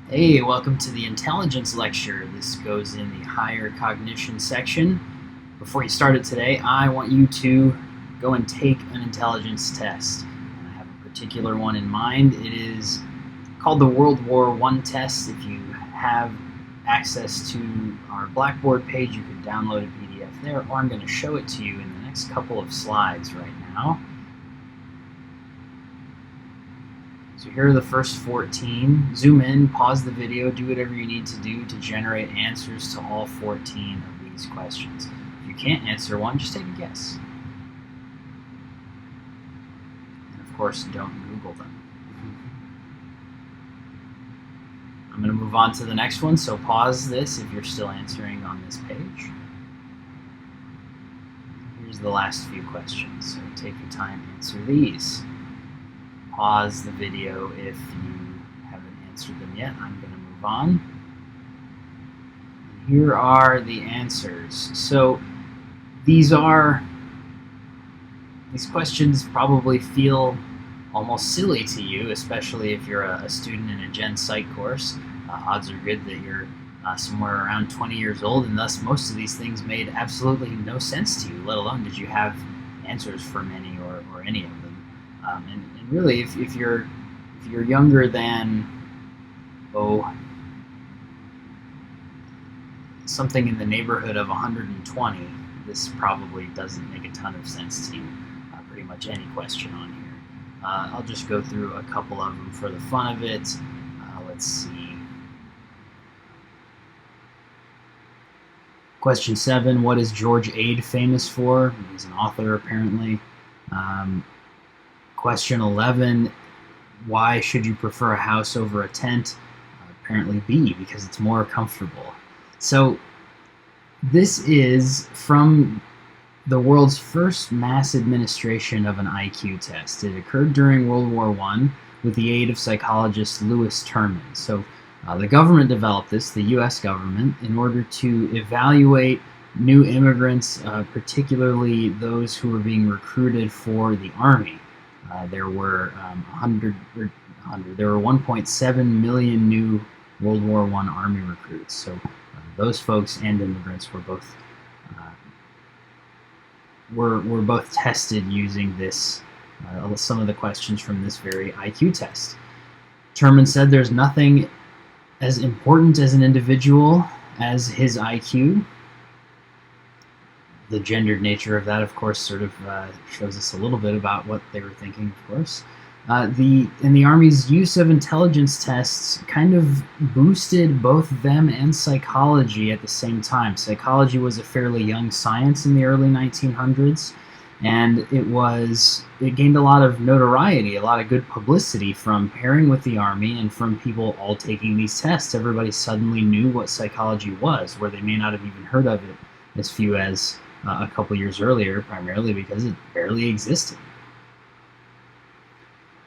Hey, welcome to the intelligence lecture. This goes in the higher cognition section. Before you start it today, I want you to go and take an intelligence test. And I have a particular one in mind. It is called the World War I test. If you have access to our Blackboard page, you can download a PDF there, or I'm going to show it to you in the next couple of slides right now. So here are the first 14. Zoom in, pause the video, do whatever you need to do to generate answers to all 14 of these questions. If you can't answer one, just take a guess. And of course, don't Google them. I'm going to move on to the next one, so pause this if you're still answering on this page. Here's the last few questions, so take your time to answer these. Pause the video if you haven't answered them yet. I'm going to move on. Here are the answers. So these questions probably feel almost silly to you, especially if you're a student in a Gen Psych course. Odds are good that you're somewhere around 20 years old, and thus most of these things made absolutely no sense to you, let alone did you have answers for many or any of them. And really, if you're younger than something in the neighborhood of 120, this probably doesn't make a ton of sense to you. Pretty much any question on here. I'll just go through a couple of them for the fun of it. Let's see. Question 7, what is George Ade famous for? He's an author, apparently. Question 11, why should you prefer a house over a tent? Apparently B, because it's more comfortable. So this is from the world's first mass administration of an IQ test. It occurred during World War I with the aid of psychologist Lewis Terman. So the government developed this, the US government, in order to evaluate new immigrants, particularly those who were being recruited for the Army. There were 1.7 million new World War I Army recruits. So those folks and immigrants were both tested using this, some of the questions from this very IQ test. Terman said there's nothing as important as an individual as his IQ. The gendered nature of that, of course, sort of shows us a little bit about what they were thinking, of course. The Army's use of intelligence tests kind of boosted both them and psychology at the same time. Psychology was a fairly young science in the early 1900s, and it gained a lot of notoriety, a lot of good publicity from pairing with the Army and from people all taking these tests. Everybody suddenly knew what psychology was, where they may not have even heard of it as few as a couple years earlier, primarily because it barely existed.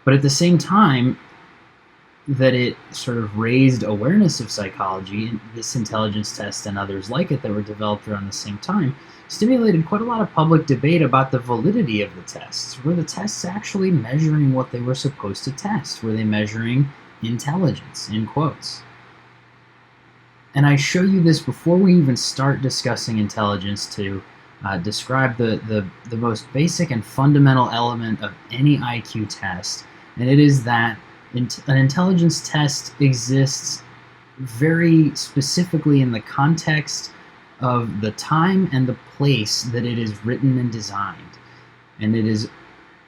But at the same time that it sort of raised awareness of psychology, this intelligence test and others like it that were developed around the same time stimulated quite a lot of public debate about the validity of the tests. Were the tests actually measuring what they were supposed to test? Were they measuring intelligence, in quotes? And I show you this before we even start discussing intelligence to describe the most basic and fundamental element of any IQ test, and it is that an intelligence test exists very specifically in the context of the time and the place that it is written and designed. And it is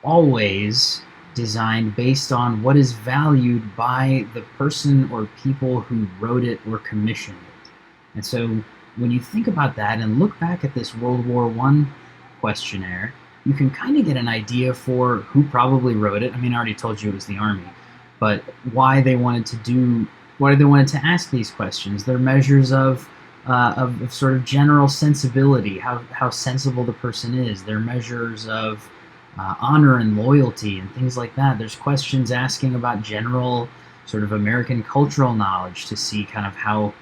always designed based on what is valued by the person or people who wrote it or commissioned it. And so when you think about that and look back at this World War I questionnaire, you can kind of get an idea for who probably wrote it. I mean, I already told you it was the Army, but why they wanted to ask these questions. They're measures of sort of general sensibility, how sensible the person is. They're measures of honor and loyalty and things like that. There's questions asking about general sort of American cultural knowledge to see kind of how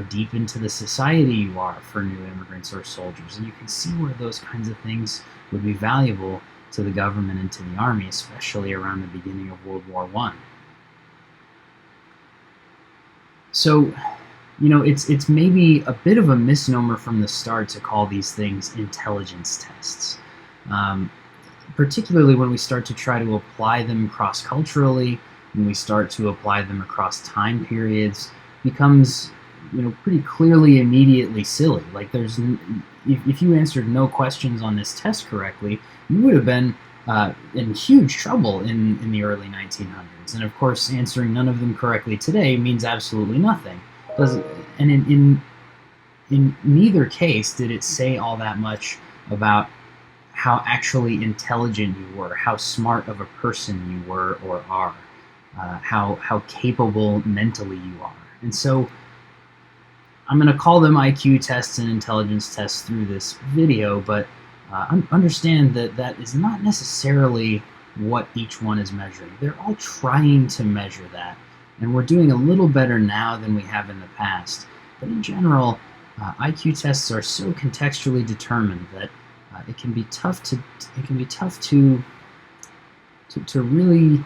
deep into the society you are for new immigrants or soldiers. And you can see where those kinds of things would be valuable to the government and to the Army, especially around the beginning of World War I. So, it's maybe a bit of a misnomer from the start to call these things intelligence tests, um, particularly when we start to try to apply them cross-culturally, when we start to apply them across time periods, becomes pretty clearly immediately silly. Like if you answered no questions on this test correctly, you would have been in huge trouble in the early 1900s. And of course, answering none of them correctly today means absolutely nothing. Does and in neither case did it say all that much about how actually intelligent you were, how smart of a person you were or are, how capable mentally you are. And so I'm going to call them IQ tests and intelligence tests through this video, but understand that that is not necessarily what each one is measuring. They're all trying to measure that, and we're doing a little better now than we have in the past. But in general, IQ tests are so contextually determined that it can be tough to really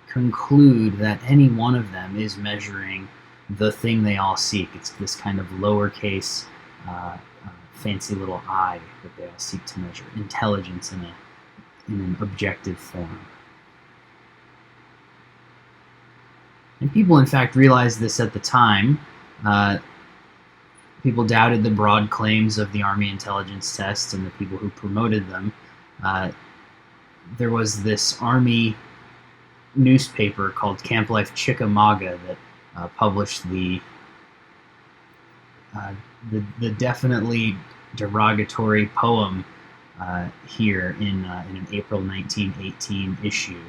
conclude that any one of them is measuring the thing they all seek. It's this kind of lowercase, fancy little I that they all seek to measure intelligence in an objective form. And people, in fact, realized this at the time. People doubted the broad claims of the Army intelligence test and the people who promoted them. There was this Army newspaper called Camp Life Chickamauga that published the definitely derogatory poem here in an April 1918 issue.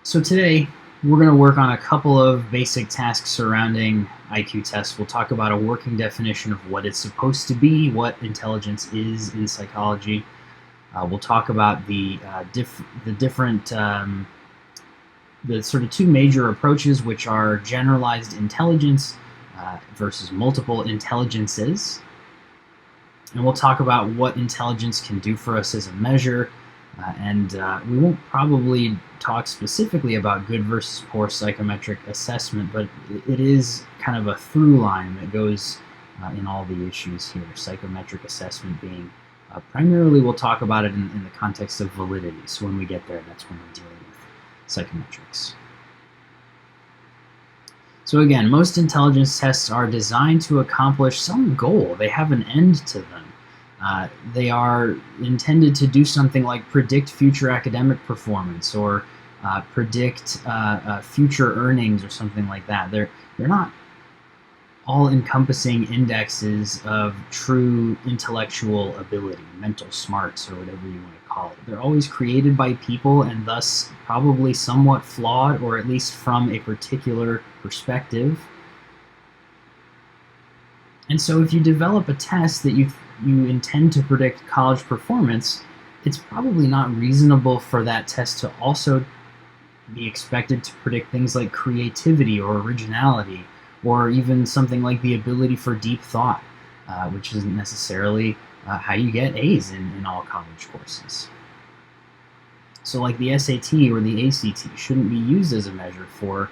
So today, we're going to work on a couple of basic tasks surrounding IQ tests. We'll talk about a working definition of what it's supposed to be, what intelligence is in psychology. We'll talk about the sort of two major approaches, which are generalized intelligence versus multiple intelligences. And we'll talk about what intelligence can do for us as a measure. And we won't probably talk specifically about good versus poor psychometric assessment, but it is kind of a through line that goes in all the issues here. Psychometric assessment being primarily, we'll talk about it in the context of validity. So when we get there, that's when we're dealing with psychometrics. So again, most intelligence tests are designed to accomplish some goal. They have an end to them. They are intended to do something like predict future academic performance or predict future earnings or something like that. They're not all-encompassing indexes of true intellectual ability, mental smarts, or whatever you want to call it. They're always created by people and thus probably somewhat flawed, or at least from a particular perspective. And so if you develop a test that you intend to predict college performance, it's probably not reasonable for that test to also be expected to predict things like creativity or originality, or even something like the ability for deep thought, which isn't necessarily how you get A's in all college courses. So like the SAT or the ACT shouldn't be used as a measure for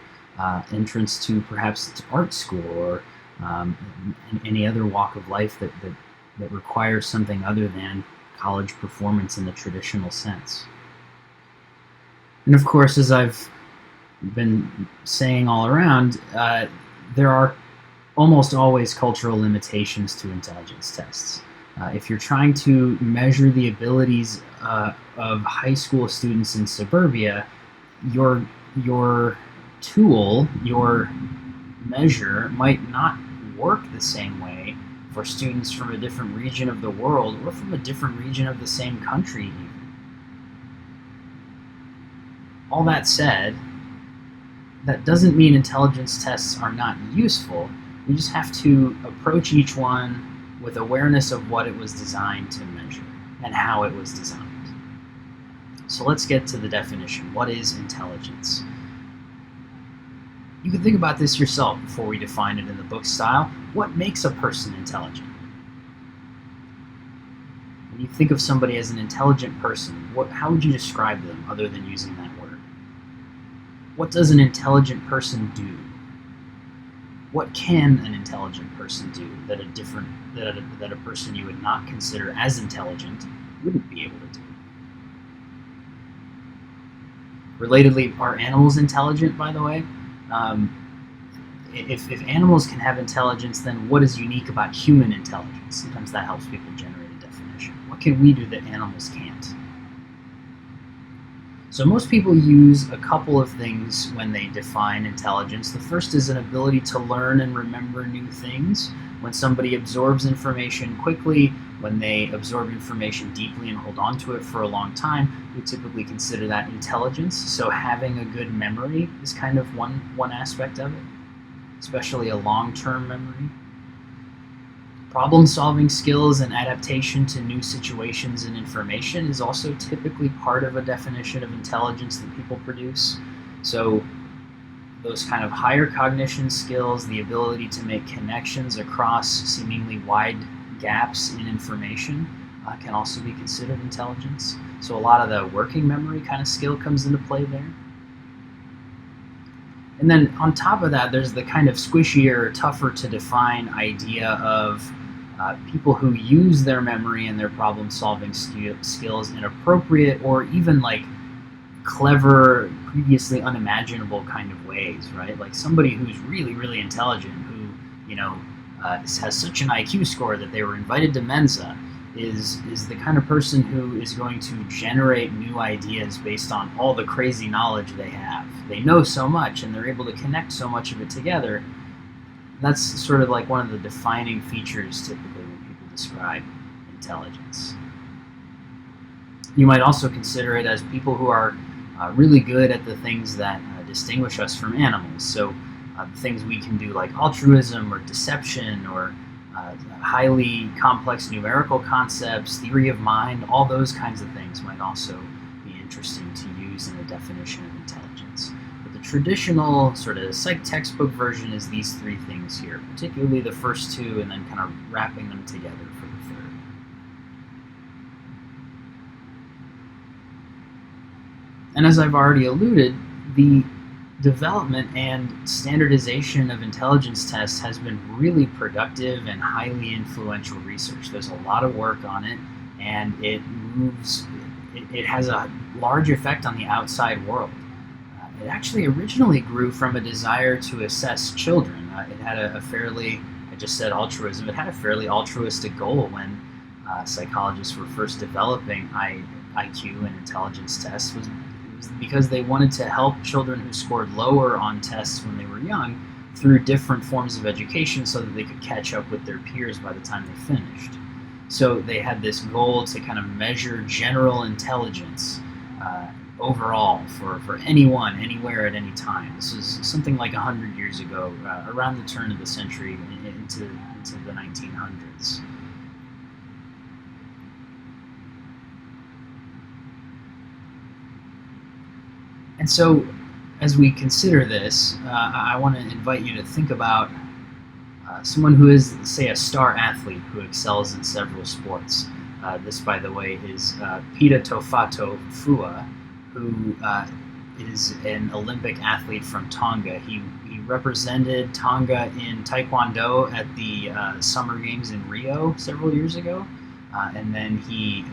entrance to perhaps art school or any other walk of life that requires something other than college performance in the traditional sense. And of course, as I've been saying all around, there are almost always cultural limitations to intelligence tests. If you're trying to measure the abilities of high school students in suburbia, your tool, your measure, might not work the same way for students from a different region of the world or from a different region of the same country even. All that said, that doesn't mean intelligence tests are not useful. We just have to approach each one with awareness of what it was designed to measure and how it was designed. So let's get to the definition. What is intelligence? You can think about this yourself before we define it in the book style. What makes a person intelligent? When you think of somebody as an intelligent person, how would you describe them other than using that word? what does an intelligent person do? What can an intelligent person do that a person you would not consider as intelligent wouldn't be able to do? Relatedly, are animals intelligent, by the way? If animals can have intelligence, then what is unique about human intelligence? Sometimes that helps people generate a definition. What can we do that animals can't? So most people use a couple of things when they define intelligence. The first is an ability to learn and remember new things. When somebody absorbs information quickly, when they absorb information deeply and hold on to it for a long time, we typically consider that intelligence. So having a good memory is kind of one aspect of it, especially a long-term memory. Problem-solving skills and adaptation to new situations and information is also typically part of a definition of intelligence that people produce. So those kind of higher cognition skills, the ability to make connections across seemingly wide gaps in information, can also be considered intelligence. So a lot of the working memory kind of skill comes into play there. And then on top of that, there's the kind of squishier, tougher to define idea of people who use their memory and their problem-solving skills in appropriate or even like clever, previously unimaginable kind of ways, right? Like somebody who's really, really intelligent, who has such an IQ score that they were invited to Mensa, is the kind of person who is going to generate new ideas based on all the crazy knowledge they have. They know so much and they're able to connect so much of it together. That's sort of like one of the defining features typically when people describe intelligence. You might also consider it as people who are really good at the things that distinguish us from animals. So things we can do like altruism or deception or highly complex numerical concepts, theory of mind, all those kinds of things might also be interesting to use in a definition of intelligence. But the traditional sort of psych textbook version is these three things here, particularly the first two, and then kind of wrapping them together for the third. And as I've already alluded, the development and standardization of intelligence tests has been really productive and highly influential research. There's a lot of work on it, and it has a large effect on the outside world. It actually originally grew from a desire to assess children. It had a fairly, I just said altruism, it had a fairly altruistic goal when psychologists were first developing IQ and intelligence tests, was because they wanted to help children who scored lower on tests when they were young through different forms of education so that they could catch up with their peers by the time they finished. So they had this goal to kind of measure general intelligence overall for anyone, anywhere, at any time. This is something like 100 years ago, around the turn of the century into the 1900s. And so, as we consider this, I want to invite you to think about someone who is, say, a star athlete who excels in several sports. This, by the way, is Peter Tofato Fua, who is an Olympic athlete from Tonga. He represented Tonga in Taekwondo at the Summer Games in Rio several years ago, and then he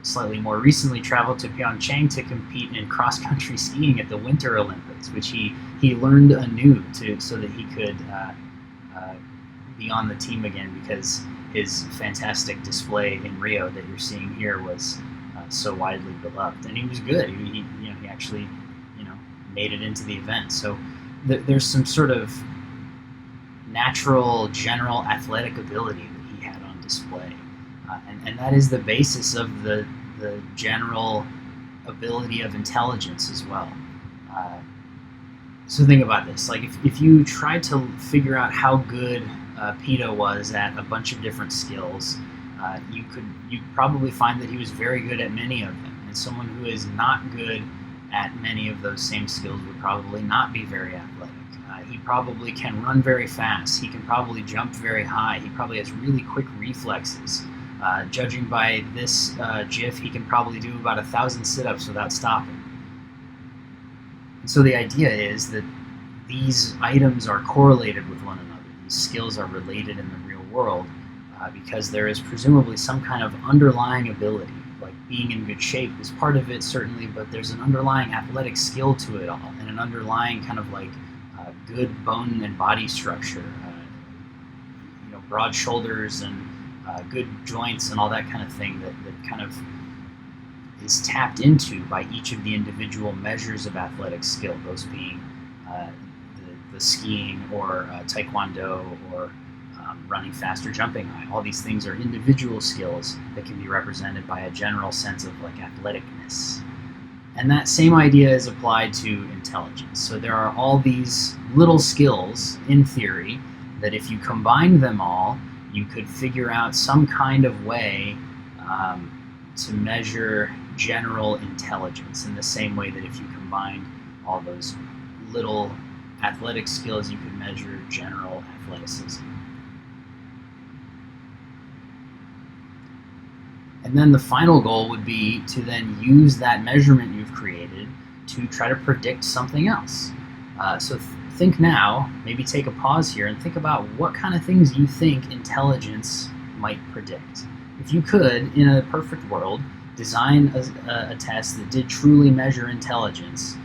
slightly more recently traveled to Pyeongchang to compete in cross-country skiing at the Winter Olympics, which he learned anew so that he could be on the team again, because his fantastic display in Rio that you're seeing here was so widely beloved, and he was good. He actually made it into the event. So there's some sort of natural, general athletic ability that he had on display. And that is the basis of the general ability of intelligence as well. So think about this. Like if you try to figure out how good Peter was at a bunch of different skills, you'd probably find that he was very good at many of them. And someone who is not good at many of those same skills would probably not be very athletic. He probably can run very fast. He can probably jump very high. He probably has really quick reflexes. Judging by this GIF, he can probably do about 1,000 sit-ups without stopping. And so the idea is that these items are correlated with one another. These skills are related in the real world because there is presumably some kind of underlying ability. Like being in good shape is part of it, certainly, but there's an underlying athletic skill to it all, and an underlying kind of like good bone and body structure, broad shoulders and good joints and all that kind of thing that kind of is tapped into by each of the individual measures of athletic skill, those being the skiing or taekwondo or running fast or jumping high. All these things are individual skills that can be represented by a general sense of like athleticness. And that same idea is applied to intelligence. So there are all these little skills, in theory, that if you combine them all, you could figure out some kind of way to measure general intelligence, in the same way that if you combined all those little athletic skills, you could measure general athleticism. And then the final goal would be to then use that measurement you've created to try to predict something else. So think now, maybe take a pause here and think about what kind of things you think intelligence might predict. If you could, in a perfect world, design a test that did truly measure intelligence,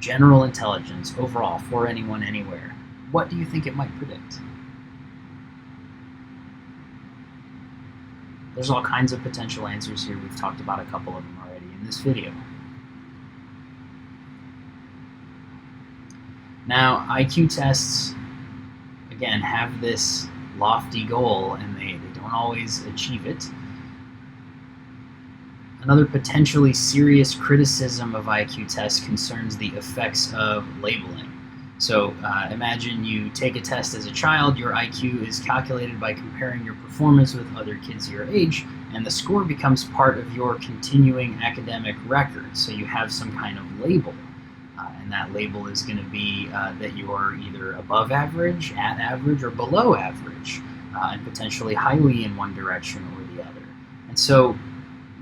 general intelligence overall for anyone, anywhere, what do you think it might predict? There's all kinds of potential answers here. We've talked about a couple of them already in this video. Now, IQ tests, again, have this lofty goal, and they don't always achieve it. Another potentially serious criticism of IQ tests concerns the effects of labeling. So imagine you take a test as a child, your IQ is calculated by comparing your performance with other kids your age, and the score becomes part of your continuing academic record. So you have some kind of label, and that label is going to be that you are either above average, at average, or below average, and potentially highly in one direction or the other. And so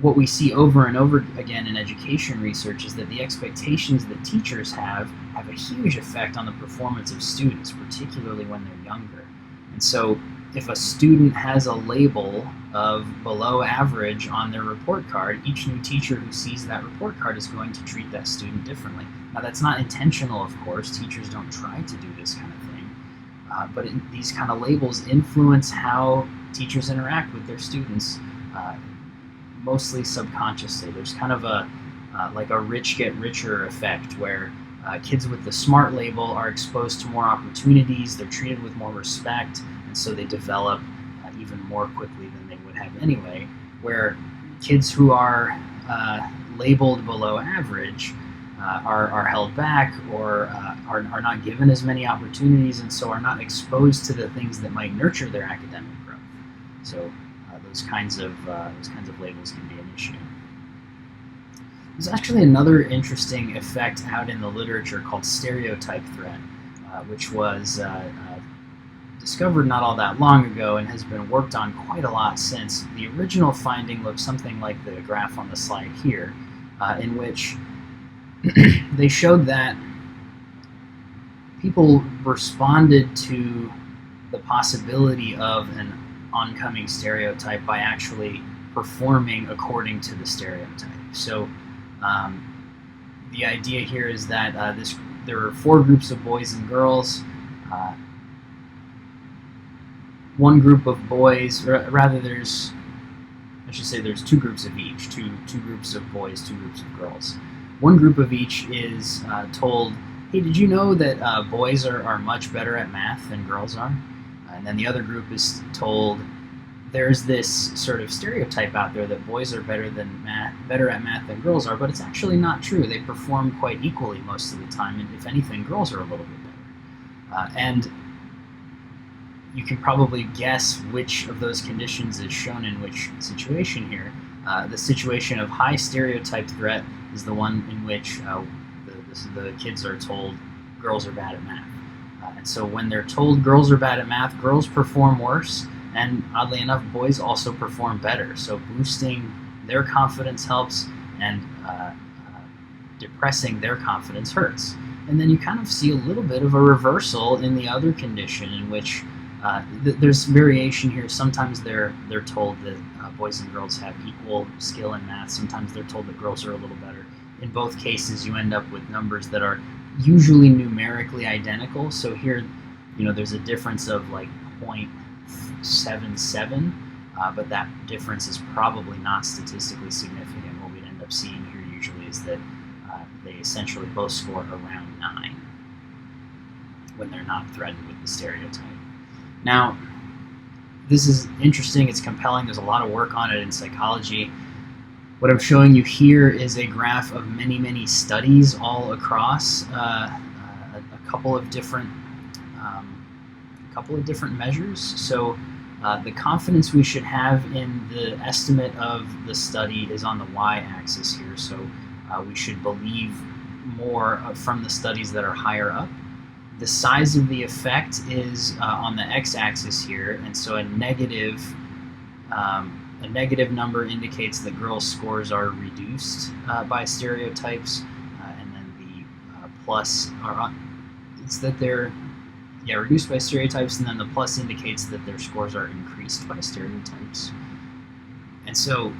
what we see over and over again in education research is that the expectations that teachers have a huge effect on the performance of students, particularly when they're younger. And so if a student has a label of below average on their report card, each new teacher who sees that report card is going to treat that student differently. Now, that's not intentional, of course. Teachers don't try to do this kind of thing. But these kind of labels influence how teachers interact with their students, mostly subconsciously. There's kind of like a rich get richer effect where kids with the SMART label are exposed to more opportunities, they're treated with more respect, and so they develop even more quickly than they would have anyway, where kids who are labeled below average are held back or are not given as many opportunities, and so are not exposed to the things that might nurture their academic growth. So those kinds of labels can be an issue. There's actually another interesting effect out in the literature called stereotype threat, which was discovered not all that long ago and has been worked on quite a lot since. The original finding looked something like the graph on the slide here, in which they showed that people responded to the possibility of an oncoming stereotype by actually performing according to the stereotype. So the idea here is that there are 4 groups of boys and girls. One group of boys, or rather there's 2 groups of each, two groups of boys, 2 groups of girls. One group of each is told, hey, did you know that boys are much better at math than girls are? And then the other group is told, there's this sort of stereotype out there that boys are better at math than girls are, but it's actually not true. They perform quite equally most of the time, and if anything, girls are a little bit better. And you can probably guess which of those conditions is shown in which situation here. The situation of high stereotype threat is the one in which the kids are told girls are bad at math. And so when they're told girls are bad at math, girls perform worse, and oddly enough, boys also perform better. So boosting their confidence helps, and depressing their confidence hurts. And then you kind of see a little bit of a reversal in the other condition, in which there's variation here. Sometimes they're told that boys and girls have equal skill in math. Sometimes they're told that girls are a little better. In both cases, you end up with numbers that are usually numerically identical. So here, there's a difference of like 0.77, but that difference is probably not statistically significant. What we'd end up seeing here usually is that they essentially both score around 9 when they're not threatened with the stereotype. Now, this is interesting, it's compelling, there's a lot of work on it in psychology. What I'm showing you here is a graph of many, many studies all across a couple of different measures. So the confidence we should have in the estimate of the study is on the y-axis here. So we should believe more from the studies that are higher up. The size of the effect is on the x-axis here, and so a negative number indicates that girls' scores are reduced by stereotypes, and then the plus it's that they're reduced by stereotypes, and then the plus indicates that their scores are increased by stereotypes. And so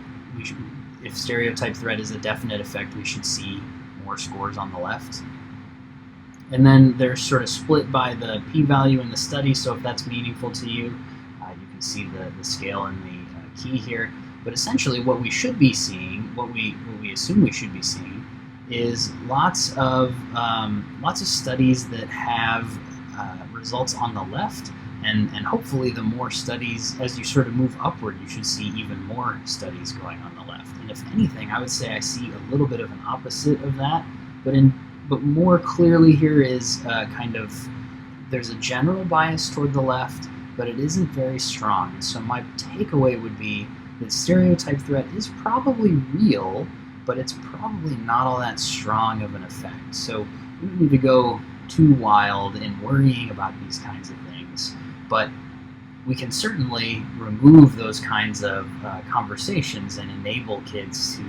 if stereotype threat is a definite effect, we should see more scores on the left. And then they're sort of split by the p-value in the study, so if that's meaningful to you, you can see the scale and the key here. But essentially what we should be seeing, what we assume we should be seeing, is lots of studies that have results on the left, and hopefully the more studies, as you sort of move upward, you should see even more studies going on the left. And if anything, I would say I see a little bit of an opposite of that, but more clearly here is there's a general bias toward the left, but it isn't very strong. And so my takeaway would be that stereotype threat is probably real, but it's probably not all that strong of an effect. So we don't need to go too wild in worrying about these kinds of things, but we can certainly remove those kinds of conversations and enable kids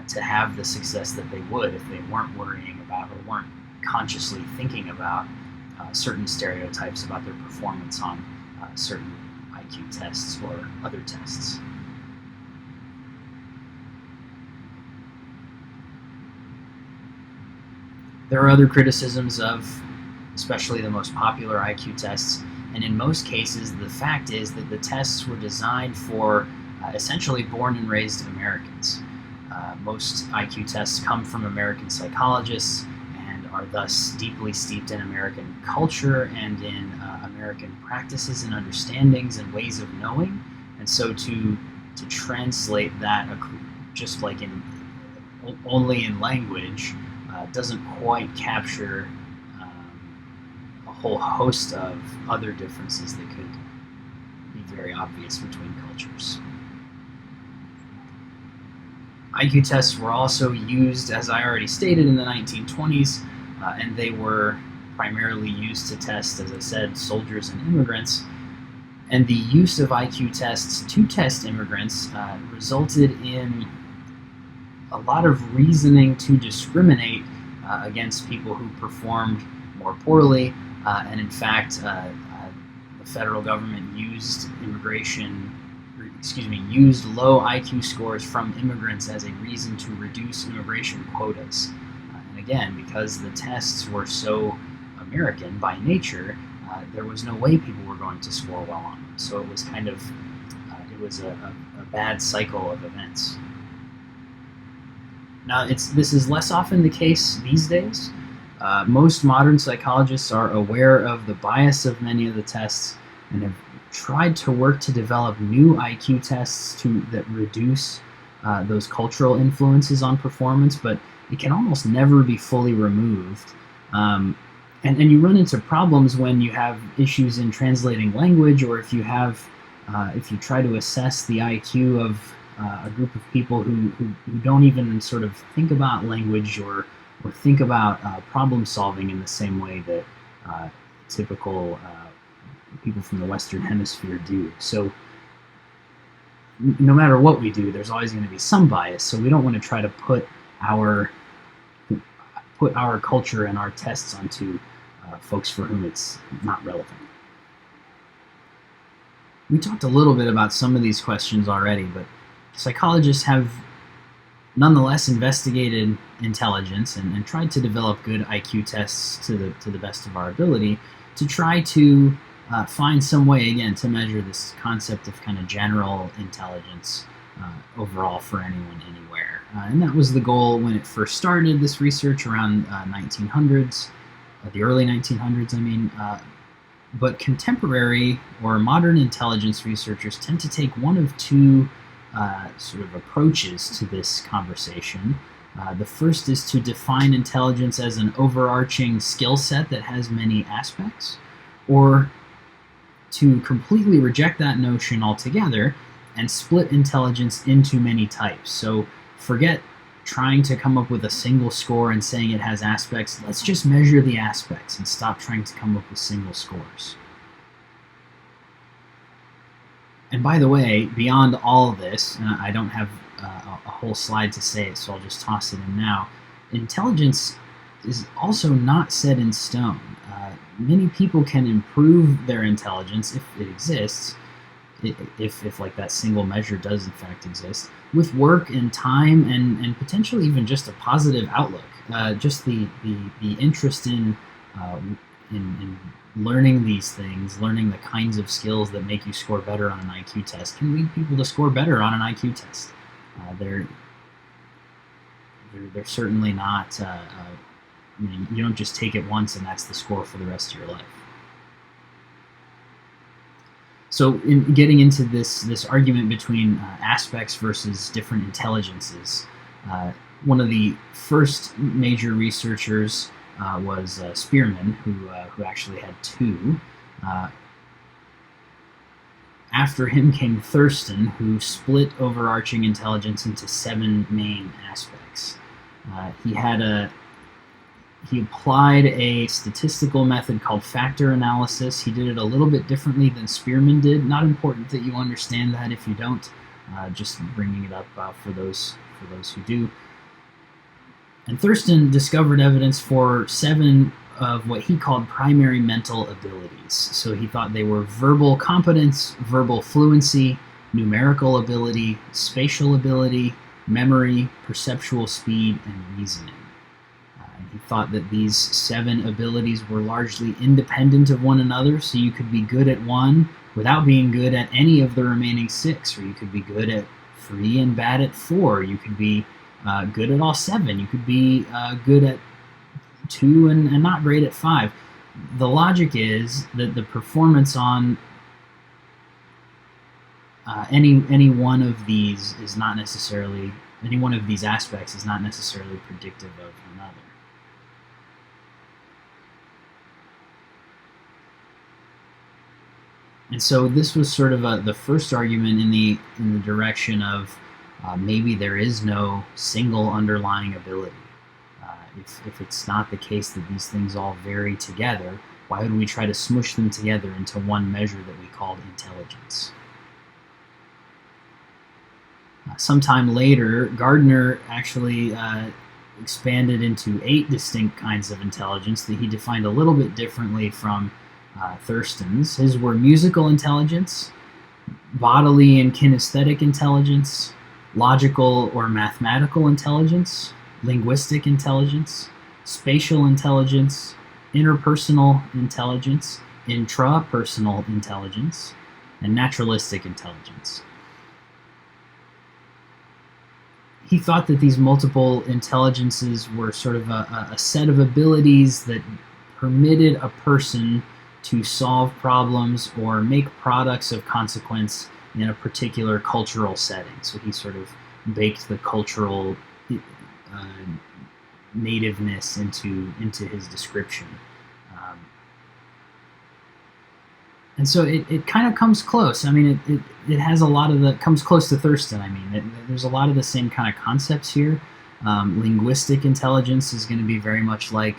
to have the success that they would if they weren't worrying about or weren't consciously thinking about certain stereotypes about their performance on certain IQ tests or other tests. There are other criticisms of especially the most popular IQ tests, and in most cases the fact is that the tests were designed for essentially born and raised Americans. Most IQ tests come from American psychologists and are thus deeply steeped in American culture and in American practices and understandings and ways of knowing. And so to translate that just like only in language doesn't quite capture a whole host of other differences that could be very obvious between cultures. IQ tests were also used, as I already stated, in the 1920s, and they were primarily used to test, as I said, soldiers and immigrants. And the use of IQ tests to test immigrants resulted in a lot of reasoning to discriminate against people who performed more poorly, and in fact, the federal government used used low IQ scores from immigrants as a reason to reduce immigration quotas. And again, because the tests were so American by nature, there was no way people were going to score well on them. So it was a bad cycle of events. Now, this is less often the case these days. Most modern psychologists are aware of the bias of many of the tests and have tried to work to develop new IQ tests that reduce those cultural influences on performance, but it can almost never be fully removed. And you run into problems when you have issues in translating language, or if you try to assess the IQ of a group of people who don't even sort of think about language or think about problem solving in the same way that typical people from the Western Hemisphere do. So no matter what we do, there's always going to be some bias, so we don't want to try to put our put our culture and our tests onto folks for whom it's not relevant. We talked a little bit about some of these questions already, but psychologists have nonetheless investigated intelligence and tried to develop good IQ tests to the best of our ability to try to find some way, again, to measure this concept of kind of general intelligence overall for anyone, anywhere. And that was the goal when it first started, this research around 1900s, the early 1900s, I mean. But contemporary or modern intelligence researchers tend to take one of two sort of approaches to this conversation. The first is to define intelligence as an overarching skill set that has many aspects, or to completely reject that notion altogether and split intelligence into many types. So forget trying to come up with a single score and saying it has aspects. Let's just measure the aspects and stop trying to come up with single scores. And by the way, beyond all of this, and I don't have a whole slide to say it, so I'll just toss it in now, intelligence is also not set in stone. Many people can improve their intelligence, if it exists, if like that single measure does in fact exist, with work and time and potentially even just a positive outlook. Just the interest in learning these things, learning the kinds of skills that make you score better on an IQ test can lead people to score better on an IQ test. They're certainly not, you don't just take it once and that's the score for the rest of your life. So in getting into this argument between aspects versus different intelligences, one of the first major researchers was Spearman, who actually had two. After him came Thurston, who split overarching intelligence into 7 main aspects. He applied a statistical method called factor analysis. He did it a little bit differently than Spearman did. Not important that you understand that if you don't. Just bringing it up for those who do. And Thurston discovered evidence for 7 of what he called primary mental abilities. So he thought they were verbal competence, verbal fluency, numerical ability, spatial ability, memory, perceptual speed, and reasoning. He thought that these 7 abilities were largely independent of one another, so you could be good at one without being good at any of the remaining 6, or you could be good at 3 and bad at 4. You could be good at all 7. You could be good at 2 and not great at 5. The logic is that the performance on any one of these is not necessarily, any one of these aspects is not necessarily predictive of another. And so this was sort of the first argument in the direction of maybe there is no single underlying ability. If it's not the case that these things all vary together, why would we try to smush them together into one measure that we called intelligence? Sometime later, Gardner actually expanded into 8 distinct kinds of intelligence that he defined a little bit differently from Thurston's. His were musical intelligence, bodily and kinesthetic intelligence, logical or mathematical intelligence, linguistic intelligence, spatial intelligence, interpersonal intelligence, intrapersonal intelligence, and naturalistic intelligence. He thought that these multiple intelligences were sort of a set of abilities that permitted a person to solve problems or make products of consequence in a particular cultural setting. So he sort of baked the cultural nativeness into his description. And so it kind of comes close. I mean, it has a lot of comes close to Thurston. I mean, there's a lot of the same kind of concepts here. Linguistic intelligence is going to be very much like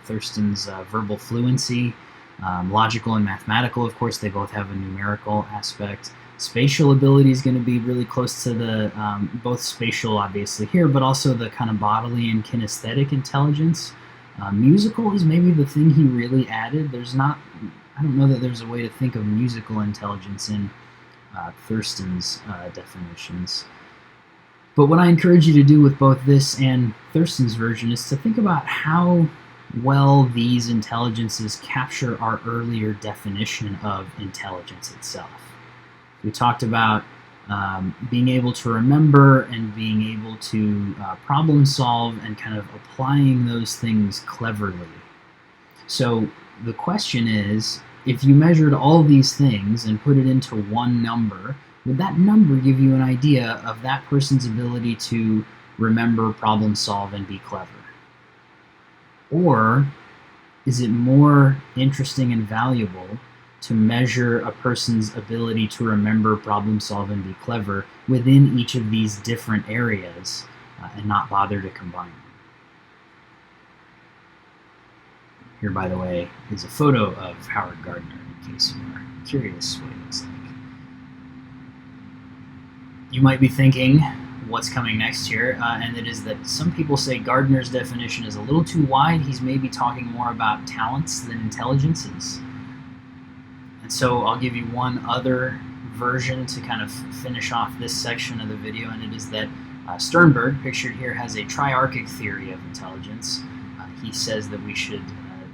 Thurston's verbal fluency. Logical and mathematical, of course, they both have a numerical aspect. Spatial ability is going to be really close to the both spatial, obviously here, but also the kind of bodily and kinesthetic intelligence. Musical is maybe the thing he really added. I don't know that there's a way to think of musical intelligence in Thurston's definitions. But what I encourage you to do with both this and Thurston's version is to think about how well these intelligences capture our earlier definition of intelligence itself. We talked about being able to remember and being able to problem solve and kind of applying those things cleverly. So the question is, if you measured all these things and put it into one number, would that number give you an idea of that person's ability to remember, problem solve, and be clever? Or is it more interesting and valuable to measure a person's ability to remember, problem solve, and be clever within each of these different areas and not bother to combine them? Here, by the way, is a photo of Howard Gardner, in case you are curious what he looks like. You might be thinking, what's coming next here? And it is that some people say Gardner's definition is a little too wide. He's maybe talking more about talents than intelligences. And so I'll give you one other version to kind of finish off this section of the video, and it is that Sternberg, pictured here, has a triarchic theory of intelligence. He says that we should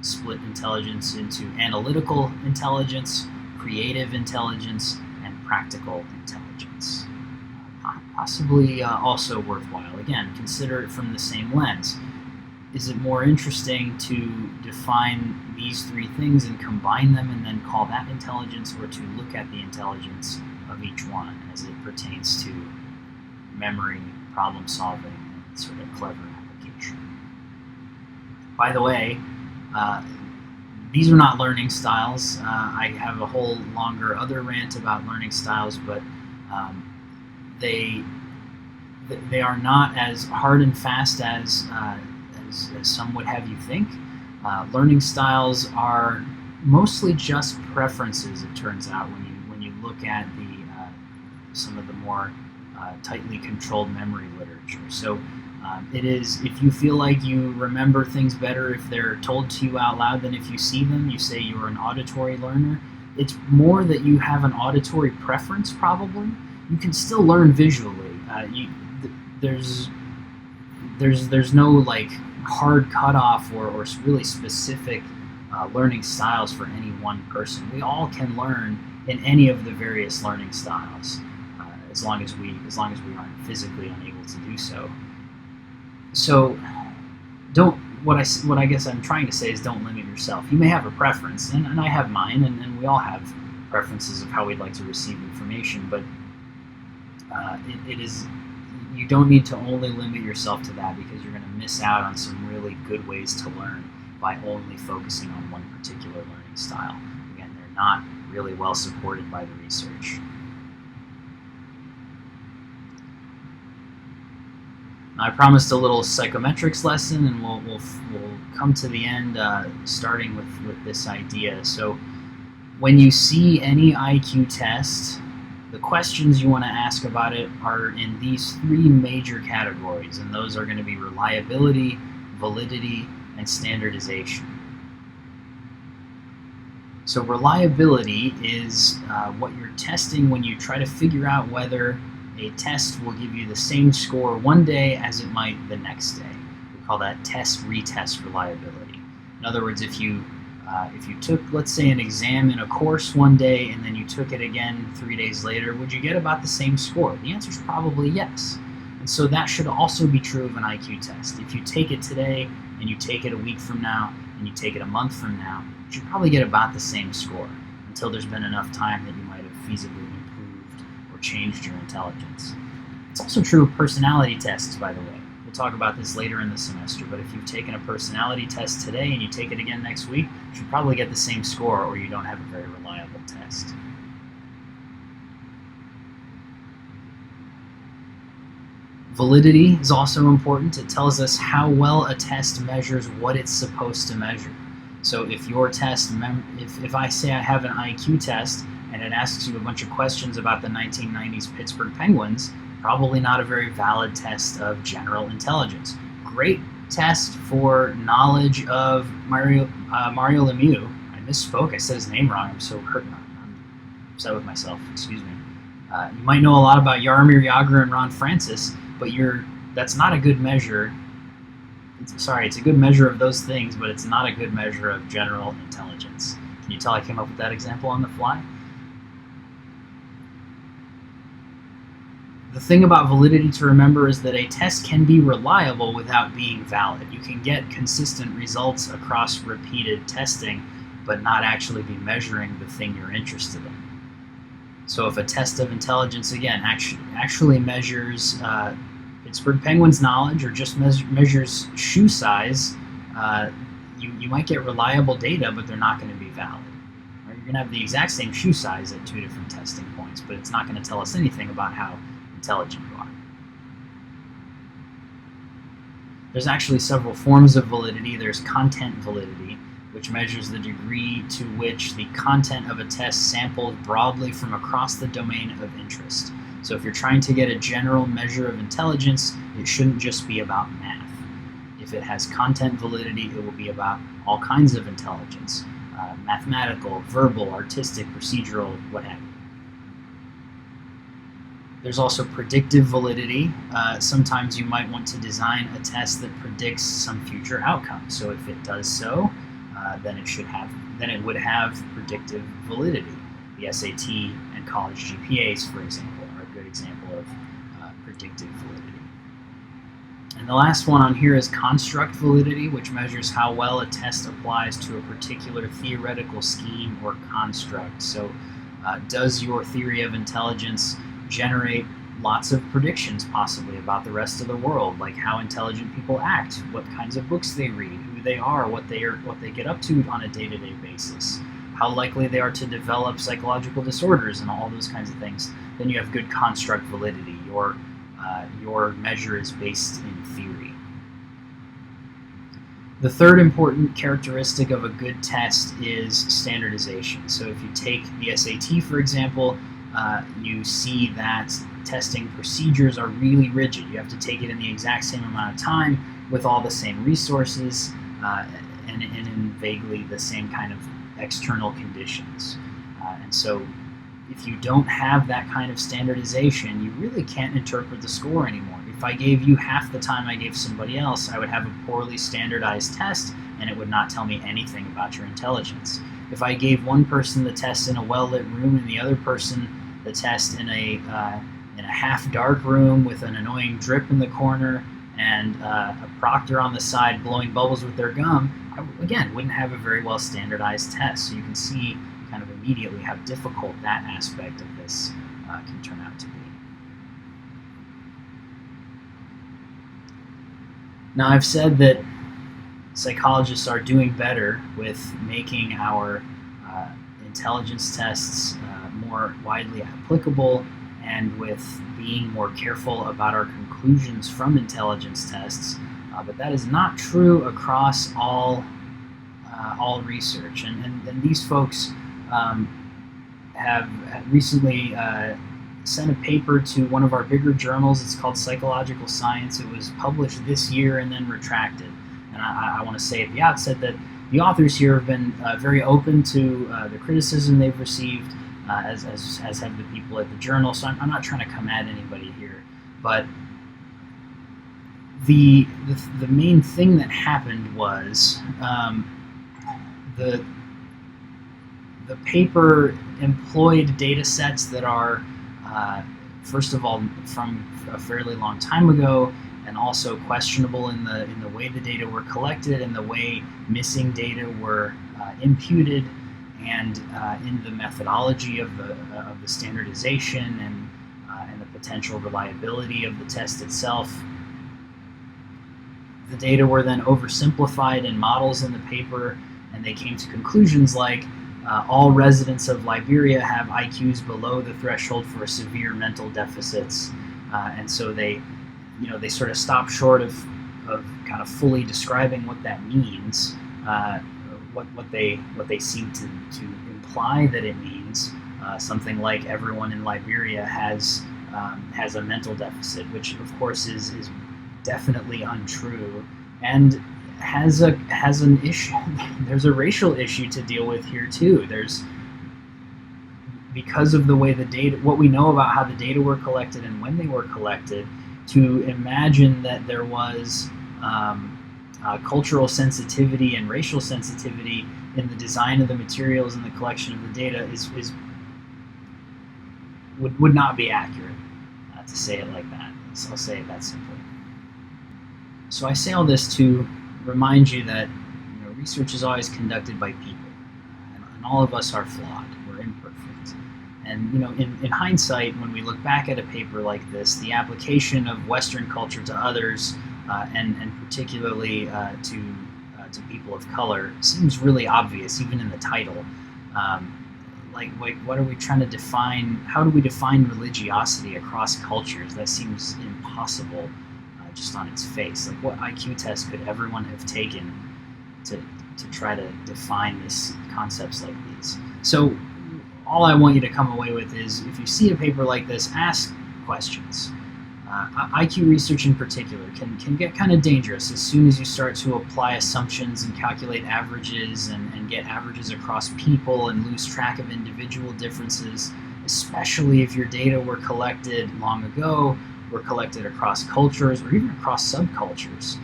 split intelligence into analytical intelligence, creative intelligence, and practical intelligence. Possibly also worthwhile. Again, consider it from the same lens. Is it more interesting to define these three things and combine them and then call that intelligence, or to look at the intelligence of each one as it pertains to memory, problem solving, and sort of clever application? By the way, these are not learning styles. I have a whole longer other rant about learning styles, but they are not as hard and fast as some would have you think. Learning styles are mostly just preferences, it turns out, when you look at some of the more tightly controlled memory literature. So it is, if you feel like you remember things better if they're told to you out loud than if you see them, you say you're an auditory learner. It's more that you have an auditory preference, probably. You can still learn visually. There's no like hard cutoff or really specific learning styles for any one person. We all can learn in any of the various learning styles, as long as we aren't physically unable to do so. So, what I guess I'm trying to say is, don't limit yourself. You may have a preference, and I have mine, and we all have preferences of how we'd like to receive information, but you don't need to only limit yourself to that, because you're going to miss out on some really good ways to learn by only focusing on one particular learning style. Again, they're not really well supported by the research. I promised a little psychometrics lesson, and we'll come to the end starting with this idea. So when you see any IQ test, the questions you want to ask about it are in these three major categories, and those are going to be reliability, validity, and standardization. So reliability is what you're testing when you try to figure out whether a test will give you the same score one day as it might the next day. We call that test-retest reliability. In other words, if you took, let's say, an exam in a course one day and then you took it again 3 days later, would you get about the same score? The answer is probably yes. And so that should also be true of an IQ test. If you take it today and you take it a week from now and you take it a month from now, you should probably get about the same score, until there's been enough time that you might have feasibly improved or changed your intelligence. It's also true of personality tests, by the way. We'll talk about this later in the semester, but if you've taken a personality test today and you take it again next week, you should probably get the same score, or you don't have a very reliable test. Validity is also important. It tells us how well a test measures what it's supposed to measure. So if your test, if I say I have an IQ test and it asks you a bunch of questions about the 1990s Pittsburgh Penguins, probably not a very valid test of general intelligence. Great test for knowledge of Mario Lemieux. I misspoke. I said his name wrong. I'm so hurt. I'm upset with myself. Excuse me. You might know a lot about Jaromir Jagr and Ron Francis, but that's not a good measure. It's a good measure of those things, but it's not a good measure of general intelligence. Can you tell I came up with that example on the fly? The thing about validity to remember is that a test can be reliable without being valid. You can get consistent results across repeated testing, but not actually be measuring the thing you're interested in. So if a test of intelligence, again, actually measures Pittsburgh Penguins knowledge, or just measures shoe size, you might get reliable data, but they're not going to be valid. Right? You're going to have the exact same shoe size at 2 different testing points, but it's not going to tell us anything about how intelligent you are. There's actually several forms of validity. There's content validity, which measures the degree to which the content of a test samples broadly from across the domain of interest. So if you're trying to get a general measure of intelligence, it shouldn't just be about math. If it has content validity, it will be about all kinds of intelligence, mathematical, verbal, artistic, procedural, what have you. There's also predictive validity. Sometimes you might want to design a test that predicts some future outcome. So if it does so, then it would have predictive validity. The SAT and college GPAs, for example, are a good example of predictive validity. And the last one on here is construct validity, which measures how well a test applies to a particular theoretical scheme or construct. So does your theory of intelligence generate lots of predictions possibly about the rest of the world, like how intelligent people act, what kinds of books they read, who they are, what they get up to on a day-to-day basis, how likely they are to develop psychological disorders, and all those kinds of things. Then you have good construct validity. Your measure is based in theory. The third important characteristic of a good test is standardization. So if you take the SAT, for example, you see that testing procedures are really rigid. You have to take it in the exact same amount of time with all the same resources and in vaguely the same kind of external conditions. And so if you don't have that kind of standardization, you really can't interpret the score anymore. If I gave you half the time I gave somebody else, I would have a poorly standardized test, and it would not tell me anything about your intelligence. If I gave one person the test in a well-lit room and the other person the test in a half-dark room with an annoying drip in the corner and a proctor on the side blowing bubbles with their gum, I, again, wouldn't have a very well standardized test. So you can see kind of immediately how difficult that aspect of this can turn out to be. Now, I've said that psychologists are doing better with making our intelligence tests more widely applicable and with being more careful about our conclusions from intelligence tests, but that is not true across all research. And these folks have recently sent a paper to one of our bigger journals. It's called Psychological Science. It was published this year and then retracted. And I want to say at the outset that the authors here have been very open to the criticism they've received, as have the people at the journal. So I'm not trying to come at anybody here, but the main thing that happened was the paper employed data sets that are first of all from a fairly long time ago, and also questionable in the way the data were collected and the way missing data were imputed, and in the methodology of the standardization and the potential reliability of the test itself. The data were then oversimplified in models in the paper, and they came to conclusions like all residents of Liberia have IQs below the threshold for severe mental deficits, and so they sort of stop short of kind of fully describing what that means, what they seem to imply that it means, Something like everyone in Liberia has a mental deficit, which of course is definitely untrue, and has an issue. There's a racial issue to deal with here too. There's, because of the way the data, what we know about how the data were collected and when they were collected, to imagine that there was cultural sensitivity and racial sensitivity in the design of the materials and the collection of the data would not be accurate, to say it like that. So I'll say it that simply. So I say all this to remind you that research is always conducted by people, and all of us are flawed. We're imperfect. And in hindsight, when we look back at a paper like this, the application of Western culture to others, and particularly to people of color, seems really obvious, even in the title. Like, what are we trying to define? How do we define religiosity across cultures? That seems impossible, just on its face. Like, what IQ test could everyone have taken to try to define this concepts like these? So all I want you to come away with is, if you see a paper like this, ask questions. IQ research in particular can get kind of dangerous as soon as you start to apply assumptions and calculate averages and get averages across people and lose track of individual differences, especially if your data were collected long ago, were collected across cultures or even across subcultures,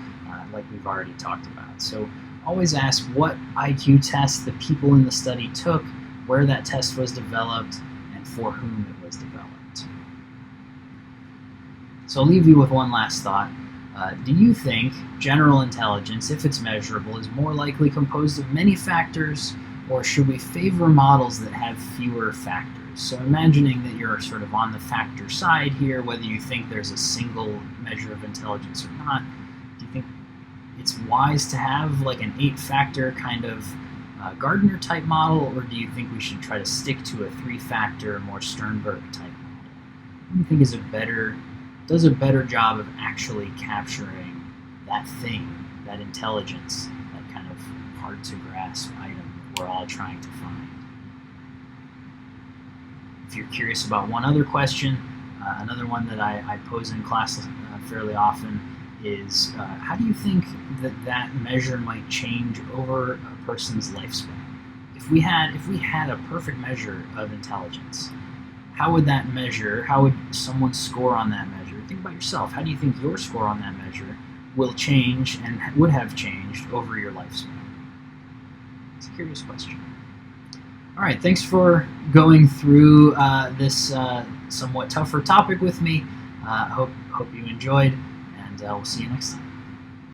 like we've already talked about. So always ask what IQ test the people in the study took, where that test was developed, and for whom it was developed. So I'll leave you with one last thought. Do you think general intelligence, if it's measurable, is more likely composed of many factors, or should we favor models that have fewer factors? So imagining that you're sort of on the factor side here, whether you think there's a single measure of intelligence or not, do you think it's wise to have like an 8-factor kind of Gardner type model, or do you think we should try to stick to a 3-factor, more Sternberg type model? What do you think does a better job of actually capturing that thing, that intelligence, that kind of hard to grasp item that we're all trying to find? If you're curious about one other question, another one that I pose in class fairly often is, how do you think that measure might change over a person's lifespan? If we had a perfect measure of intelligence, how would someone score on that measure? Think about yourself. How do you think your score on that measure will change and would have changed over your lifespan? It's a curious question. All right, thanks for going through this somewhat tougher topic with me. Hope you enjoyed, and we'll see you next time.